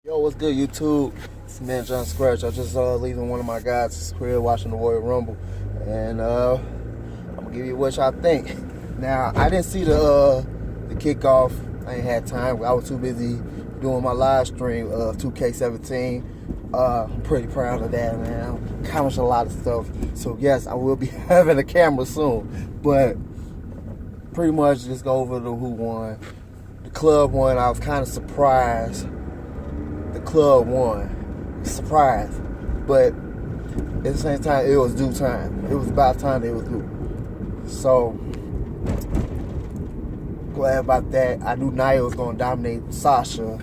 Yo, what's good, YouTube? It's man John Scratch. I just leaving one of my guys' crib watching the Royal Rumble, and I'm gonna give you what y'all think. Now, I didn't see the kickoff. I ain't had time. I was too busy doing my live stream of 2K17. I'm pretty proud of that, man. I accomplished a lot of stuff. So yes, I will be having a camera soon, but pretty much just go over the who won. The club won. I was kind of surprised. The club won. Surprised. But at the same time, it was due time. It was about time it was due. So, glad about that. I knew Nia was going to dominate Sasha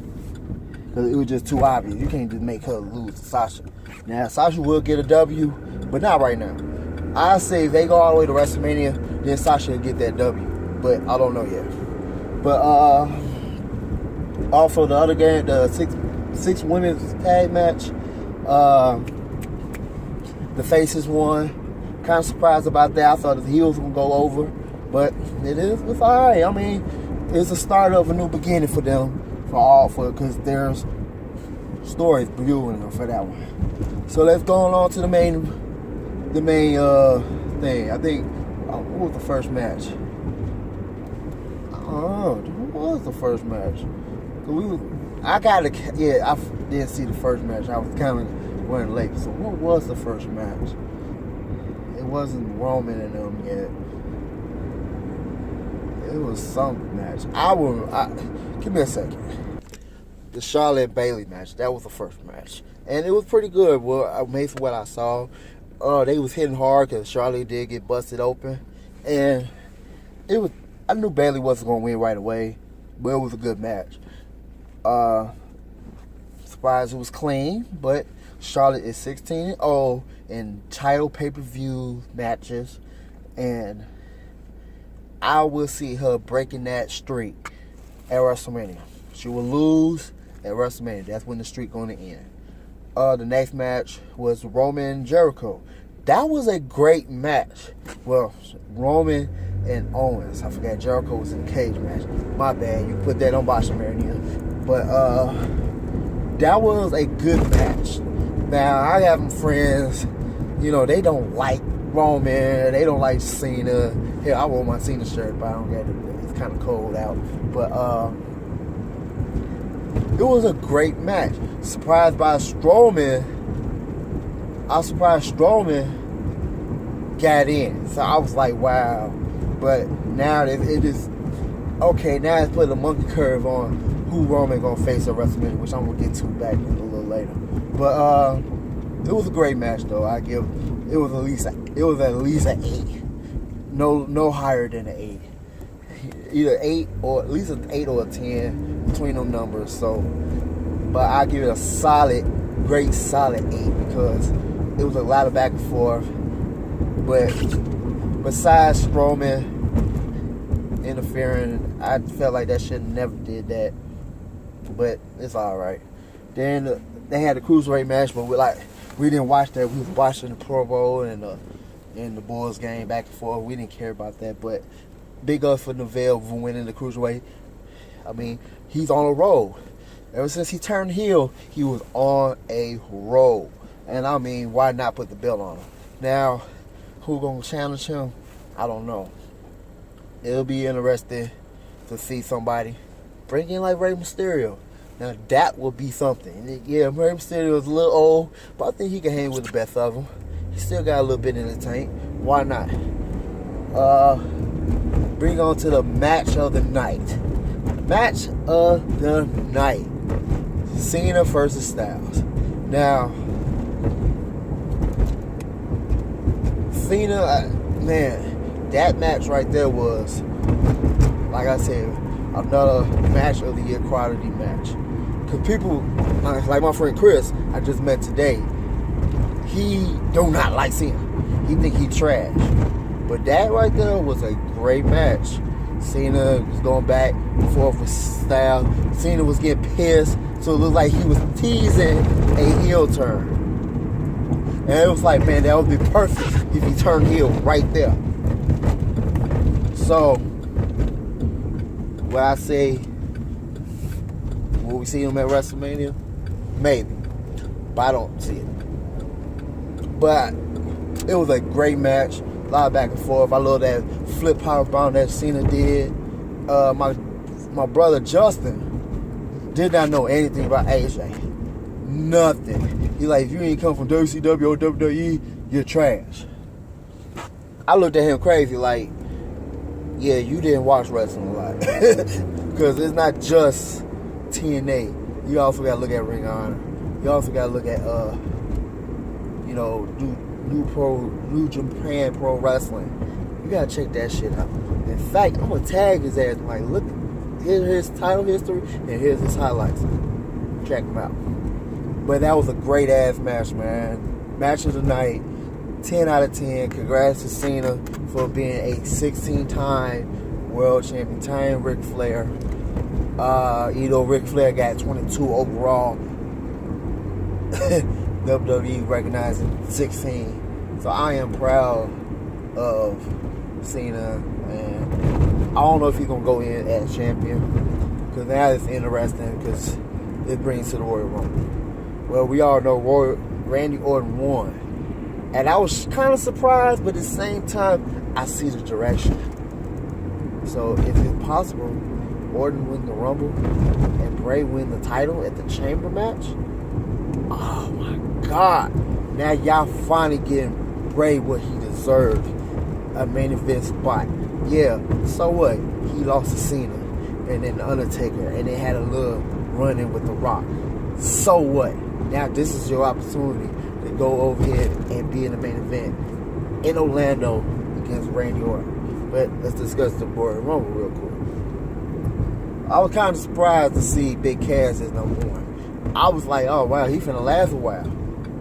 because it was just too obvious. You can't just make her lose to Sasha. Now, Sasha will get a W, but not right now. I say if they go all the way to WrestleMania, then Sasha will get that W. But I don't know yet. But also the other game, the six women's tag match, the faces won. Kind of surprised about that. I thought the heels were gonna go over, but it's alright. I mean, it's the start of a new beginning for them, because there's stories brewing for that one. So let's go on to the main thing. I think what was the first match? Who was the first match? I didn't see the first match. I was kind of running late. So what was the first match? It wasn't Roman and them yet. It was some match. Give me a second. The Charlotte Bayley match. That was the first match, and it was pretty good. Well, made for what I saw. They was hitting hard because Charlotte did get busted open, and it was. I knew Bayley wasn't gonna win right away, but it was a good match. Surprised it was clean, but Charlotte is 16-0 in title pay-per-view matches, and I will see her breaking that streak at WrestleMania. She will lose at WrestleMania. That's when the streak going to end. The next match was Roman and Jericho. That was a great match. Well, Roman and Owens. I forgot Jericho was in the cage match. My bad. You put that on Boston Marinier. But that was a good match. Now, I have some friends, they don't like Roman. They don't like Cena. Hell, I wore my Cena shirt, but I don't get it. It's kind of cold out. But it was a great match. I was surprised Strowman got in. So I was like, wow. But now it is okay. Now it's put a monkey curve on who Roman gonna face at WrestleMania, which I'm gonna get to back a little later. But it was a great match, though. It was at least an 8. No higher than an 8. Either 8 or at least an 8 or a 10 between them numbers. So, but I give it a great solid 8 because it was a lot of back and forth. But besides Strowman interfering, I felt like that should never did that. But it's all right. Then they had a cruiserweight match, but we didn't watch that. We was watching the Pro Bowl and the Bulls game back and forth. We didn't care about that. But big up for Neville for winning the cruiserweight. I mean, he's on a roll. Ever since he turned heel, he was on a roll. And I mean, why not put the belt on him? Now, who gonna challenge him? I don't know. It'll be interesting to see somebody bring in like Rey Mysterio. Now that will be something. Yeah, Rey Mysterio is a little old, but I think he can hang with the best of them. He still got a little bit in the tank. Why not? Bring on to the match of the night. Match of the night. Cena versus Styles. Now, Cena, man, that match right there was, like I said, another match of the year quality match. Because people, like my friend Chris, I just met today, he do not like Cena. He think he trash. But that right there was a great match. Cena was going back and forth with Styles. Cena was getting pissed, so it looked like he was teasing a heel turn. And it was like, man, that would be perfect if he turned heel right there. So, what I say, will we see him at WrestleMania? Maybe. But I don't see it. But it was a great match. A lot of back and forth. I love that flip power bomb that Cena did. My brother Justin did not know anything about AJ. Nothing. He like, if you ain't come from WCW or WWE, you're trash. I looked at him crazy like, yeah, you didn't watch wrestling a lot. Because it's not just TNA. You also got to look at Ring of Honor. You also got to look at, New Japan Pro Wrestling. You got to check that shit out. In fact, I'm going to tag his ass. Like, look, here's his title history, and here's his highlights. Check him out. But that was a great-ass match, man. Match of the night. 10 out of 10. Congrats to Cena for being a 16-time world champion. Tying Ric Flair. Ric Flair got 22 overall. WWE recognizing 16. So I am proud of Cena. And I don't know if he's going to go in as champion. Because now it's interesting because it brings to the Royal Rumble. Well, we all know Randy Orton won. And I was kind of surprised, but at the same time, I see the direction. So if it's possible, Orton win the Rumble and Bray win the title at the Chamber match. Oh my God. Now y'all finally getting Bray what he deserved. A main event spot. Yeah, so what? He lost to Cena and then The Undertaker, and they had a little run-in with The Rock. So what? Now this is your opportunity to go over here and be in the main event in Orlando against Randy Orton. But let's discuss the Royal Rumble real quick. I was kind of surprised to see Big Cass as number 1. I was like, oh wow, he finna last a while.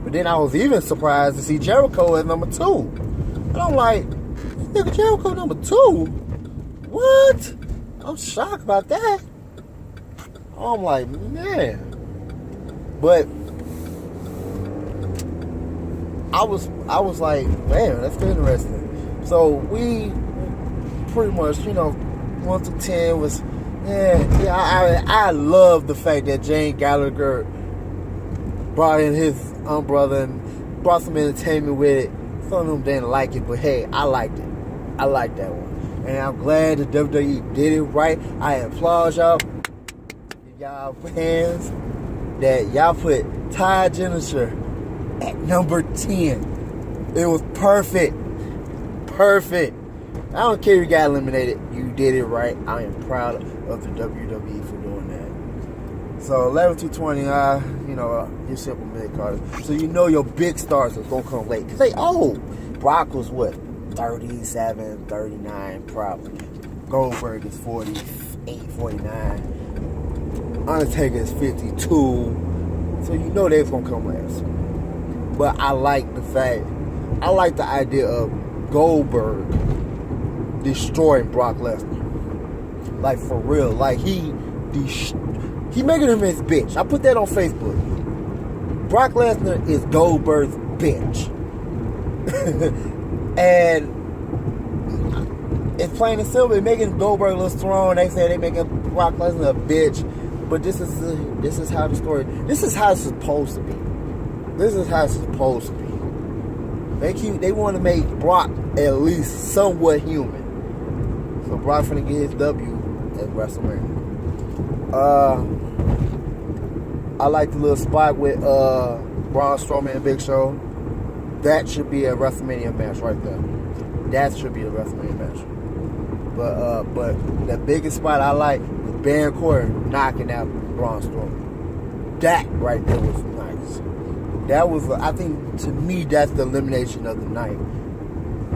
But then I was even surprised to see Jericho as number 2. And I'm like, nigga, Jericho number 2? What? I'm shocked about that. I'm like, man. But I was like, man, that's interesting. So we pretty much, 1 to 10 was, I love the fact that Jane Gallagher brought in his brother and brought some entertainment with it. Some of them didn't like it, but hey, I liked it. I liked that one. And I'm glad the WWE did it right. I applaud y'all. Y'all hands that y'all put Ty Jennifer at number 10. It was perfect. Perfect. I don't care if you got eliminated. You did it right. I am proud of the WWE for doing that. So 11 to 20, your simple mid-carders. So your big stars is going to come late. Because they old. Brock was what? 37, 39 probably. Goldberg is 48, 49. Undertaker is 52. So they're going to come last. But I like the idea of Goldberg destroying Brock Lesnar. Like, for real. Like, he making him his bitch. I put that on Facebook. Brock Lesnar is Goldberg's bitch. And it's plain and simple. They're making Goldberg look strong. They say they making Brock Lesnar a bitch. But this is how the story. This is how it's supposed to be. This is how it's supposed to be. They want to make Brock at least somewhat human. So Brock finna get his W at WrestleMania. I like the little spot with Braun Strowman and Big Show. That should be a WrestleMania match right there. That should be a WrestleMania match. But the biggest spot I like was Baron Corbin knocking out Braun Strowman. That right there was nice. That was, I think, to me, that's the elimination of the night.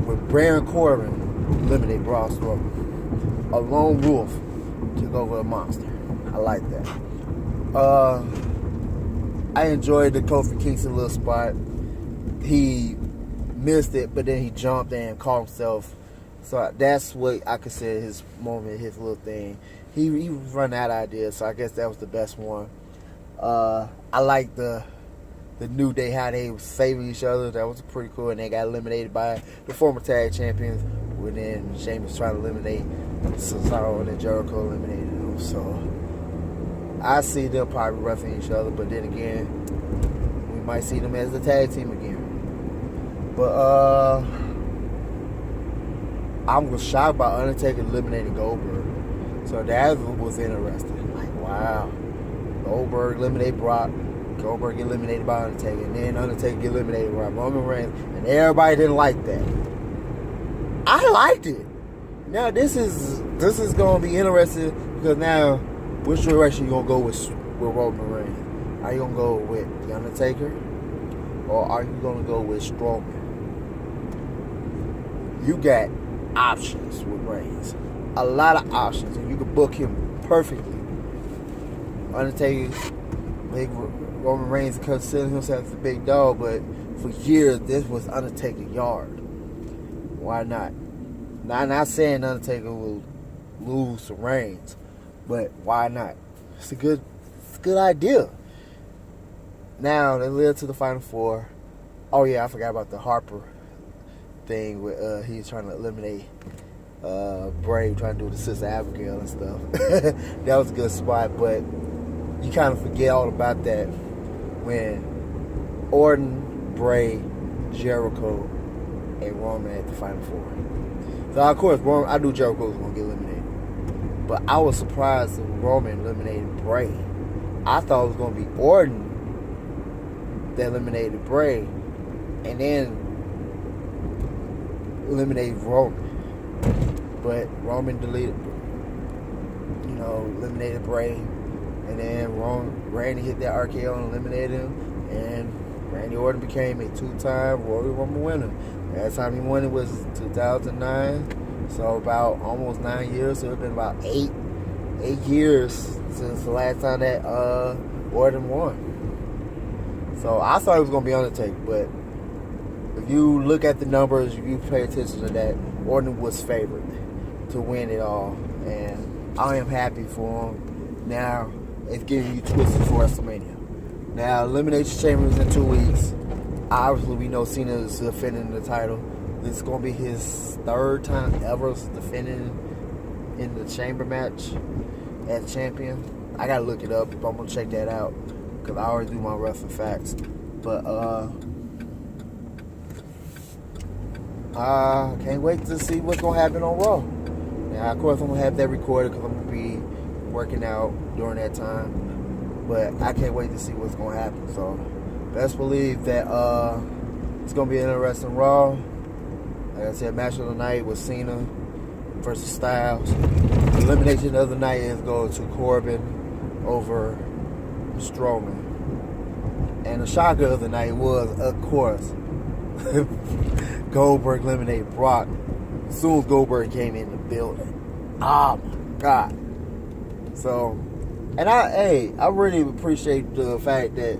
With Baron Corbin eliminate Braun Strowman. A lone wolf took over a monster. I like that. I enjoyed the Kofi Kingston little spot. He missed it, but then he jumped and caught himself. So that's what I consider his moment, his little thing. He was running out of ideas, so I guess that was the best one. I like the New Day, how they was saving each other. That was pretty cool. And they got eliminated by the former tag champions. When then Sheamus trying to eliminate Cesaro and then Jericho eliminated them. So I see them probably wrestling each other, but then again, we might see them as a tag team again. But I was shocked by Undertaker eliminating Goldberg. So that was interesting. Like, wow. Goldberg eliminated Brock. Goldberg get eliminated by Undertaker. And then Undertaker get eliminated by Roman Reigns. And everybody didn't like that. I liked it. Now this is going to be interesting because now which direction you going to go with Roman Reigns? Are you going to go with The Undertaker? Or are you going to go with Strowman? You got options with Reigns. A lot of options. And you can book him perfectly. Undertaker, Roman Reigns considering himself as a big dog, but for years this was Undertaker's yard. Why not? Now, I'm not saying Undertaker will lose to Reigns, but why not? It's a good idea. Now they led to the Final Four. Oh yeah, I forgot about the Harper thing with he's trying to eliminate Bray, trying to do the Sister Abigail and stuff. That was a good spot, but you kind of forget all about that when Orton, Bray, Jericho, and Roman at the Final Four. So of course, I knew Jericho was going to get eliminated, but I was surprised that Roman eliminated Bray. I thought it was going to be Orton that eliminated Bray, and then eliminated Roman. But Roman eliminated Bray, and then Randy hit that RKO and eliminated him, and Randy Orton became a two-time Royal Rumble winner. Last time he won it was 2009, so about almost 9 years. So it's been about eight years since the last time that Orton won. So I thought it was going to be Undertaker, but if you look at the numbers, if you pay attention to that, Orton was favored to win it all, and I am happy for him. Now it's getting you twisted for WrestleMania. Now Elimination Chamber is in 2 weeks. Obviously, we know Cena is defending the title. This is going to be his third time ever defending in the Chamber match as champion. I got to look it up. I'm going to check that out because I already do my wrestling facts. But I can't wait to see what's going to happen on Raw. Now, of course, I'm going to have that recorded because I'm going to be working out during that time. But I can't wait to see what's going to happen. So, best believe that it's going to be an interesting Raw. Like I said, match of the night was Cena versus Styles. The elimination of the night is going to Corbin over Strowman. And the shocker of the night was, of course, Goldberg eliminated Brock as soon as Goldberg came in the building. Oh my God. So, and I really appreciate the fact that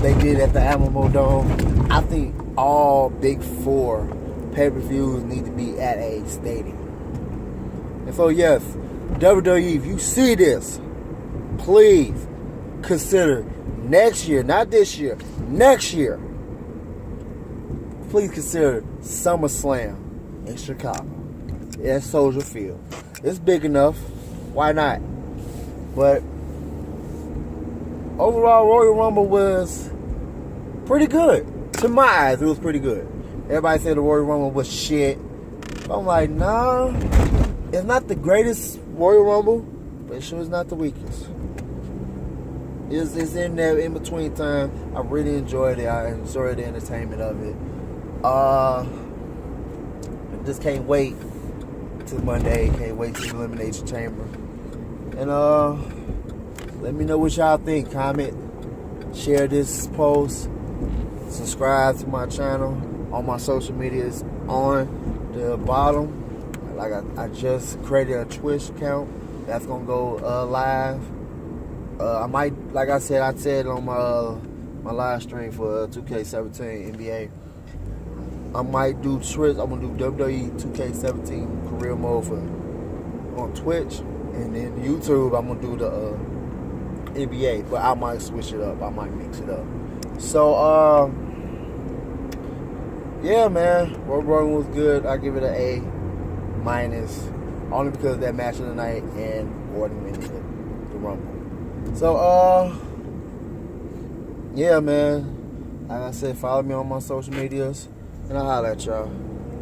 they did at the Alamo Dome. I think all Big Four pay-per-views need to be at a stadium. And so, yes, WWE, if you see this, please consider next year, not this year, next year, please consider SummerSlam in Chicago at Soldier Field. It's big enough. Why not? But overall, Royal Rumble was pretty good. To my eyes, it was pretty good. Everybody said the Royal Rumble was shit. But I'm like, nah. It's not the greatest Royal Rumble, but it sure is not the weakest. It's in there in between time. I really enjoyed it. I enjoyed the entertainment of it. I just can't wait till Monday. Can't wait till Elimination Chamber. And let me know what y'all think. Comment, share this post, subscribe to my channel. All my social media is on the bottom. Like I just created a Twitch account that's gonna go live. I might, like I said on my live stream for 2K17 NBA. I might do Twitch. I'm gonna do WWE 2K17 career mode on Twitch, and then YouTube I'm gonna do the NBA. But I might switch it up. I might mix it up. So yeah, man, Royal Rumble was good. I give it an A-, only because of that match of the night and Orton winning the Rumble. So, yeah, man. Like I said, follow me on my social medias, and I'll holler at y'all.